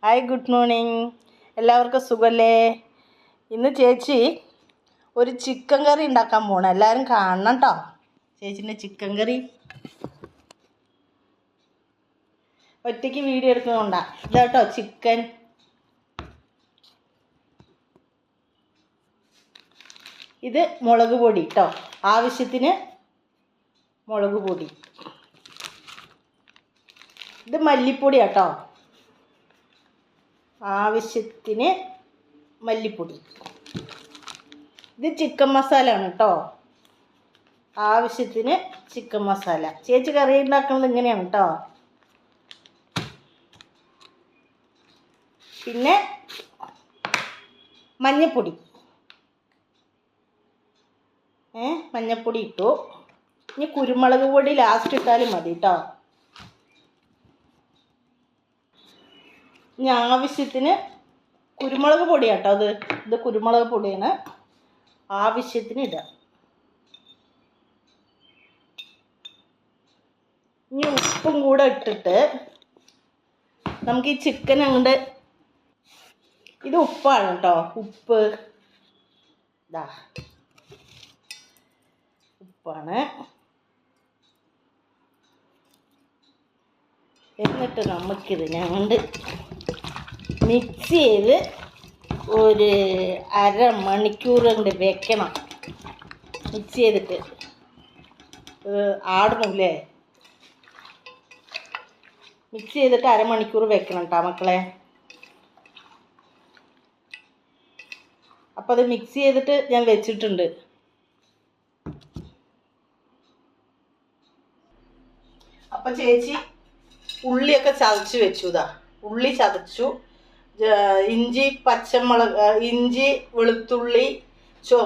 Hi, good morning. എല്ലാവർക്കും സുഖമല്ലേ? ഇന്ന് ചേച്ചി ഒരു ചിക്കൻ കറി ഉണ്ടാക്കാൻ പോകണം. എല്ലാവരും കാണണം കേട്ടോ. ചേച്ചിൻ്റെ ചിക്കൻ കറി ഒറ്റയ്ക്ക് വീഡിയോ എടുക്കുന്നതുകൊണ്ടാ. ഇതാട്ടോ ചിക്കൻ. ഇത് മുളക് പൊടി കേട്ടോ, ആവശ്യത്തിന് മുളക് പൊടി. ഇത് മല്ലിപ്പൊടി കേട്ടോ, ആവശ്യത്തിന് മല്ലിപ്പൊടി. ഇത് ചിക്കൻ മസാല ആണ് കേട്ടോ, ആവശ്യത്തിന് ചിക്കൻ മസാല. ചേച്ചി കറി ഉണ്ടാക്കുന്നത് ഇങ്ങനെയാണ് കേട്ടോ. പിന്നെ മഞ്ഞൾപ്പൊടി, മഞ്ഞൾപ്പൊടി ഇട്ടു. ഇനി കുരുമുളക് പൊടി ലാസ്റ്റ് ഇട്ടാലും മതി കേട്ടോ. ഇനി ആവശ്യത്തിന് കുരുമുളക് പൊടിയാട്ടോ. ഇത് കുരുമുളക് പൊടിയാണ്, ആവശ്യത്തിന് ഇടുക. ഇനി ഉപ്പും കൂടെ ഇട്ടിട്ട് നമുക്ക് ഈ ചിക്കൻ അങ്ങോട്ട്, ഇത് ഉപ്പാണ് കേട്ടോ, ഉപ്പ് ഇതാ ഉപ്പാണ്. എന്നിട്ട് നമുക്കിതിനെ കൊണ്ട് മിക്സ് ചെയ്ത് ഒരു അരമണിക്കൂർ കൊണ്ട് വെക്കണം. മിക്സ് ചെയ്തിട്ട് ആടണല്ലേ, മിക്സ് ചെയ്തിട്ട് അരമണിക്കൂർ വെക്കണം കേട്ടോ മക്കളെ. അപ്പോൾ അത് മിക്സ് ചെയ്തിട്ട് ഞാൻ വെച്ചിട്ടുണ്ട്. അപ്പം ചേച്ചി ഉള്ളിയൊക്കെ ചതച്ച് വെച്ചു. ഇതാ ഉള്ളി ചതച്ചു, ഇഞ്ചി, പച്ചമുളക്, ഇഞ്ചി, വെളുത്തുള്ളി,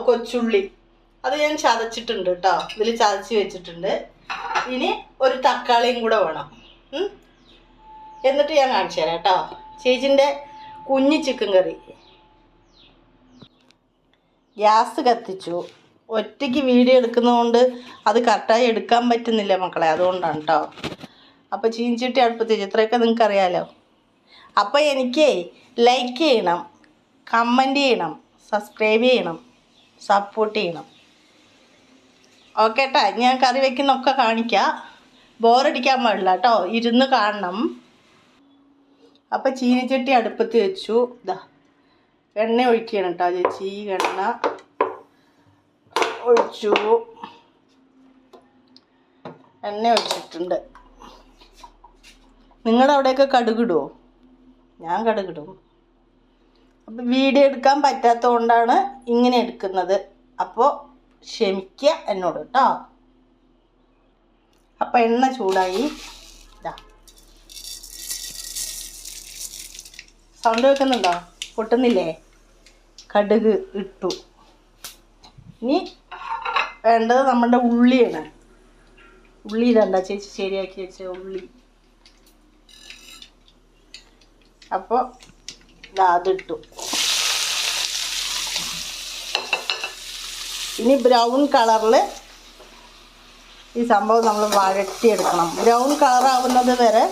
കൊച്ചുള്ളി അത് ഞാൻ ചതച്ചിട്ടുണ്ട് കേട്ടോ. ഇതിൽ ചതച്ച് വെച്ചിട്ടുണ്ട്. ഇനി ഒരു തക്കാളിയും കൂടെ വേണം. എന്നിട്ട് ഞാൻ കാണിച്ചു തരാം കേട്ടോ ചേച്ചിൻ്റെ കുഞ്ഞി ചിക്കൻ കറി. ഗ്യാസ് കത്തിച്ചു. ഒറ്റയ്ക്ക് വീഡിയോ എടുക്കുന്നതുകൊണ്ട് അത് കറക്റ്റായി എടുക്കാൻ പറ്റുന്നില്ല മക്കളെ, അതുകൊണ്ടാണ് കേട്ടോ. അപ്പോൾ ചീഞ്ചട്ടി അടുപ്പത്ത് വെച്ച്, ഇത്രയൊക്കെ നിങ്ങൾക്ക് അറിയാമല്ലോ. അപ്പോൾ എനിക്ക് ലൈക്ക് ചെയ്യണം, കമൻറ്റ് ചെയ്യണം, സബ്സ്ക്രൈബ് ചെയ്യണം, സപ്പോർട്ട് ചെയ്യണം. ഓക്കെ ട്ടാ. ഞാൻ കറി വയ്ക്കുന്നൊക്കെ കാണിക്കാം, ബോറടിക്കാൻ പാടില്ല കേട്ടോ, ഇരുന്ന് കാണണം. അപ്പോൾ ചീനിച്ചട്ടി അടുപ്പത്ത് വെച്ചു. ഇതാ എണ്ണ ഒഴിക്കണം കേട്ടോ ചേച്ചി. എണ്ണ ഒഴിച്ചു, എണ്ണ ഒഴിച്ചിട്ടുണ്ട്. നിങ്ങളുടെ അവിടെയൊക്കെ കടുകിടുമോ? ഞാൻ കടുകിടും. അപ്പം വീഡിയോ എടുക്കാൻ പറ്റാത്തത് കൊണ്ടാണ് ഇങ്ങനെ എടുക്കുന്നത്. അപ്പോൾ ക്ഷമിക്കുക എന്നോട് കേട്ടോ. അപ്പം എണ്ണ ചൂടായി. ഇതാ സൗണ്ട് വെക്കുന്നുണ്ടോ? പൊട്ടുന്നില്ലേ? കടുക് ഇട്ടു. ഇനി വേണ്ടത് നമ്മുടെ ഉള്ളിയാണ്. ഉള്ളി ഇതണ്ട ചേച്ചി ശരിയാക്കി വെച്ച ഉള്ളി. അപ്പോൾ അതിട്ടു. ഇനി ബ്രൗൺ കളറിൽ ഈ സംഭവം നമ്മൾ വഴറ്റിയെടുക്കണം. ബ്രൗൺ കളറാവുന്നത് വരെ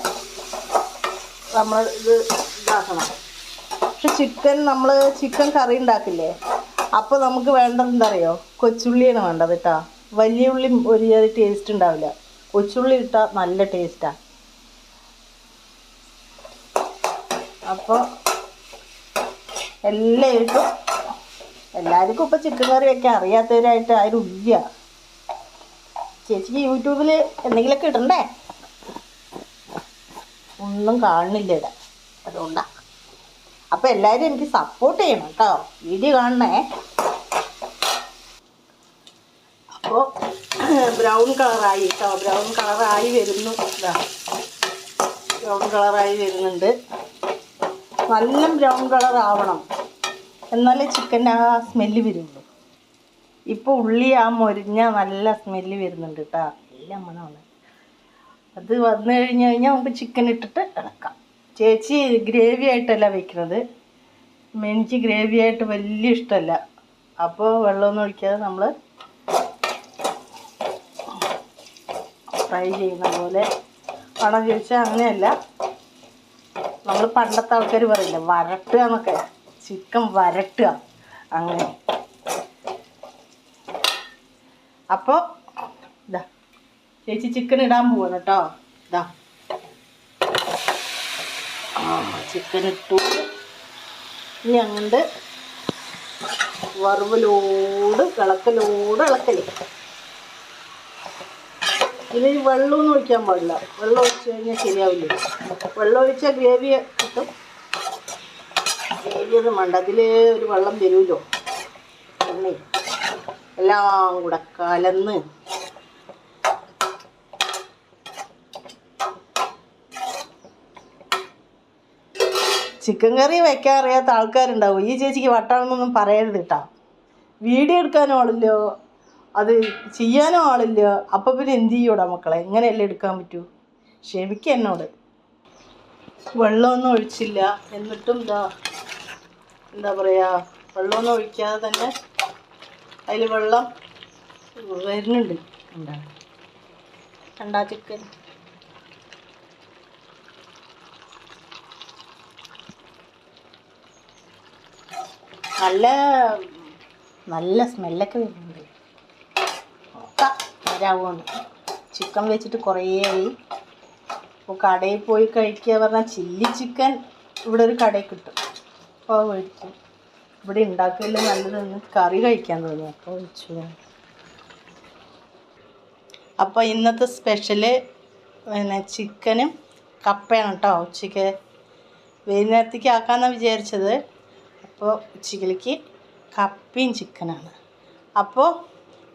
നമ്മൾ ഇത് ഇതാക്കണം. പക്ഷെ ചിക്കൻ കറി ഉണ്ടാക്കില്ലേ, അപ്പോൾ നമുക്ക് വേണ്ടത് എന്താ അറിയോ? കൊച്ചുള്ളിയാണ് വേണ്ടത് കേട്ടോ. വലിയ ഉള്ളി ഒരു ടേസ്റ്റ് ഉണ്ടാവില്ല, കൊച്ചുള്ളി ഇട്ടാൽ നല്ല ടേസ്റ്റാണ്. അപ്പോൾ എല്ലാവർക്കും ഇപ്പോൾ ചിക്കൻ കറി വയ്ക്കാൻ അറിയാത്തവരായിട്ട് ആരും ഇല്ല. ചേച്ചിക്ക് യൂട്യൂബിൽ എന്തെങ്കിലുമൊക്കെ ഇടണ്ടേ? ഒന്നും കാണുന്നില്ല ഇവിടെ, അതുകൊണ്ടാണ്. അപ്പോൾ എല്ലാവരും എനിക്ക് സപ്പോർട്ട് ചെയ്യണം കേട്ടോ, വീഡിയോ കാണണേ. അപ്പോൾ ബ്രൗൺ കളറായി കേട്ടോ, ബ്രൗൺ കളറായി വരുന്നു. ബ്രൗൺ കളറായി വരുന്നുണ്ട്. നല്ല ബ്രൗൺ കളർ ആവണം, എന്നാലേ ചിക്കൻ്റെ ആ സ്മെല്ല് വരുള്ളൂ. ഇപ്പോൾ ഉള്ളി മൊരിഞ്ഞ നല്ല സ്മെല്ല് വരുന്നുണ്ട് കേട്ടോ, നല്ല മണമാണ്. അത് വന്നു കഴിഞ്ഞാൽ നമുക്ക് ചിക്കൻ ഇട്ടിട്ട് ഇളക്കാം. ചേച്ചി ഗ്രേവി ആയിട്ടല്ല വയ്ക്കുന്നത്, എനിക്ക് ഗ്രേവി ആയിട്ട് വലിയ ഇഷ്ടമല്ല. അപ്പോൾ വെള്ളമൊന്നും ഒഴിക്കാതെ നമ്മൾ ഫ്രൈ ചെയ്യുന്ന പോലെ. ആണോ ചോദിച്ചാൽ അങ്ങനെയല്ല, നമ്മൾ പണ്ടത്തെ ആൾക്കാർ പറയില്ല വരട്ടുക എന്നൊക്കെ, ചിക്കൻ വരട്ടുക അങ്ങനെ. അപ്പോൾ ഇതാ ചേച്ചി ചിക്കൻ ഇടാൻ പോവാണ് കേട്ടോ. ഇതാ ചിക്കൻ ഇട്ടു. ഇനി അങ്ങോട്ട് വറുവലോട് ഇളക്കല്. ഇതിൽ വെള്ളമൊന്നും ഒഴിക്കാൻ പാടില്ല. വെള്ളം ഒഴിച്ച് കഴിഞ്ഞാൽ ശരിയാവില്ല. വെള്ളം ഒഴിച്ചാൽ ഗ്രേവി കിട്ടും. ഗ്രേവിയൊന്നും വേണ്ട, അതിൽ ഒരു വെള്ളം വരുമല്ലോ. എണ്ണ എല്ലാം കൂടെ കലന്ന് ചിക്കൻ കറി വെക്കാൻ അറിയാത്ത ആൾക്കാരുണ്ടാവും. ഈ ചേച്ചിക്ക് വട്ടാണെന്നൊന്നും പറയരുത് കേട്ടോ. വീഡിയോ എടുക്കാനും ആളില്ലോ, അത് ചെയ്യാനും ആളില്ല. അപ്പം പിന്നെ എന്ത് ചെയ്യൂടാ മക്കളെ, എങ്ങനെയല്ലേ എടുക്കാൻ പറ്റൂ. ക്ഷമിക്കുക എന്നോട്. വെള്ളമൊന്നും ഒഴിച്ചില്ല, എന്നിട്ടും എന്താ പറയുക, വെള്ളമൊന്നും ഒഴിക്കാതെ തന്നെ അതിൽ വെള്ളം വരുന്നുണ്ട്. കണ്ടാ ചിക്കൻ നല്ല സ്മെല്ലൊക്കെ വരുന്നുണ്ട്. വരാവുമെന്ന്. ചിക്കൻ വെച്ചിട്ട് കുറേ ആയി. അപ്പോൾ കടയിൽ പോയി കഴിക്കുക പറഞ്ഞാൽ ചില്ലി ചിക്കൻ ഇവിടെ ഒരു കടയിൽ കിട്ടും. അപ്പോൾ മേടിക്കും. ഇവിടെ ഉണ്ടാക്കില്ല നല്ലതെന്ന് കറി കഴിക്കാൻ തോന്നി, അപ്പോൾ വെച്ചു. അപ്പോൾ ഇന്നത്തെ സ്പെഷ്യല് ചിക്കനും കപ്പയാണ് കേട്ടോ. ഉച്ചയ്ക്ക് വൈകുന്നേരത്തേക്ക് ആക്കാമെന്നാണ് വിചാരിച്ചത്. അപ്പോൾ ഉച്ചയ്ക്ക് കപ്പയും ചിക്കനാണ്. അപ്പോൾ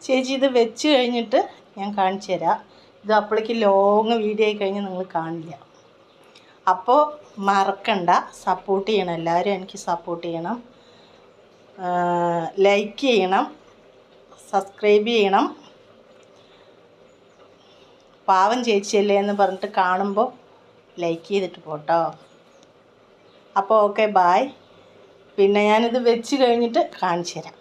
ചേച്ചി ഇത് വെച്ച് കഴിഞ്ഞിട്ട് ഞാൻ കാണിച്ചു തരാം. ഇത് അപ്പോഴേക്ക് ലോങ് വീഡിയോ ആയി കഴിഞ്ഞാൽ നിങ്ങൾ കാണില്ല. അപ്പോൾ മറക്കണ്ട, സപ്പോർട്ട് ചെയ്യണം. എല്ലാവരും എനിക്ക് സപ്പോർട്ട് ചെയ്യണം, ലൈക്ക് ചെയ്യണം, സബ്സ്ക്രൈബ് ചെയ്യണം. പാവം ചേച്ചിയല്ലേ എന്ന് പറഞ്ഞിട്ട് കാണുമ്പോൾ ലൈക്ക് ചെയ്തിട്ട് പോട്ടോ. അപ്പോൾ ഓക്കെ, ബായ്. പിന്നെ ഞാനിത് വെച്ച് കഴിഞ്ഞിട്ട് കാണിച്ചു തരാം.